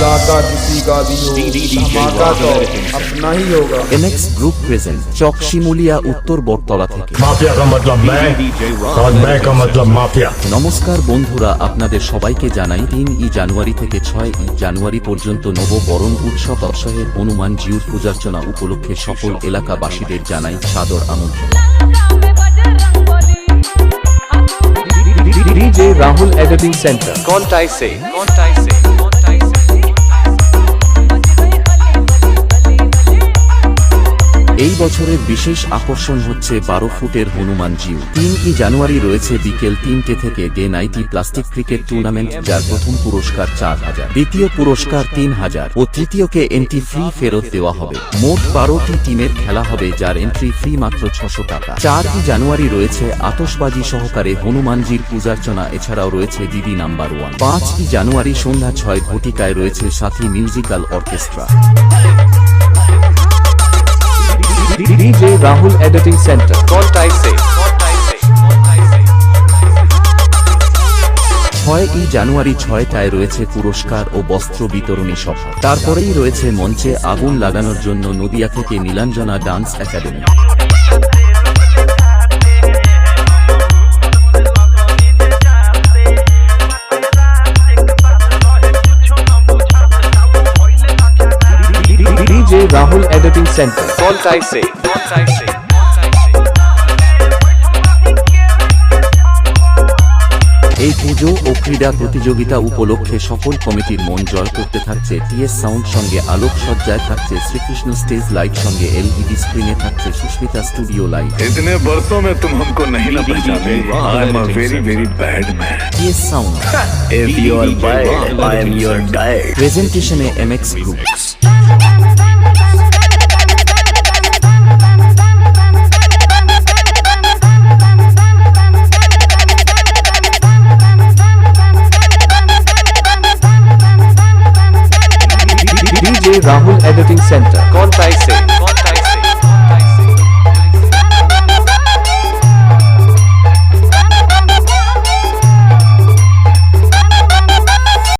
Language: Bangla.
इलाका किसी का भी हो, धमाका तो अपना ही होगा। MX Group present চক শিমুলিয়া উত্তর বটতলা থেকে। माफिया का मतलब मैं और मैं का मतलब माफिया। নমস্কার বন্ধুরা, আপনাদের সবাইকে জানাই 3 জানুয়ারি থেকে 6 জানুয়ারি পর্যন্ত নববরণ উৎসব অবসরে হনুমান জিউর পূজার্চনা উপলক্ষে সকল এলাকাবাসীদের জানাই সাদর আমন্ত্রণ। DJ Rahul Editing Center, Kontai se এই বছরের বিশেষ আকর্ষণ হচ্ছে 12 ফুটের হনুমান জিউ। 3 জানুয়ারি রয়েছে বিকেল 3টে থেকে day night plastic cricket tournament, যার প্রথম পুরস্কার 4000, দ্বিতীয় পুরস্কার 3000 ও তৃতীয়কে এন্ট্রি ফ্রি ফেরত দেওয়া হবে। মোট 12টি টিমের খেলা হবে, যার এন্ট্রি ফ্রি মাত্র 600 টাকা। 4 জানুয়ারি রয়েছে আতশবাজি সহকারে হনুমানজির পূজার্চনা, এছাড়াও রয়েছে দিদি নাম্বার 1। 5 জানুয়ারি সন্ধ্যা 6 ঘটিকায় রয়েছে সাথী musical orchestra. DJ Rahul Editing Center, Kontai se 6 জানুয়ারি 6টায় রয়েছে পুরস্কার ও বস্ত্র বিতরণী সভা। তারপরেই রয়েছে মঞ্চে আগুন লাগানোর জন্য নদিয়া থেকে Nilanjana dance academy. DJ Rahul Editing Center, Kontai se এই পুজো ও ক্রীড়া প্রতিযোগিতা উপলক্ষে সকল কমিটির মন জয় করতে থাকছে TS সাউন্ড, সঙ্গে আলোকসজ্জায় থাকছে শ্রীকৃষ্ণ স্টেজ লাইট, সঙ্গে LED স্ক্রিনে থাকছে সুস্মিতা স্টুডিও লাইট। इतने बरसों में तुम हमको नहीं ना पहचाने। I am a very very bad man। TS sound If you are bad, I am your guide। প্রেজেন্টেশনে MX Group। DJ Rahul Editing Center, Kontai se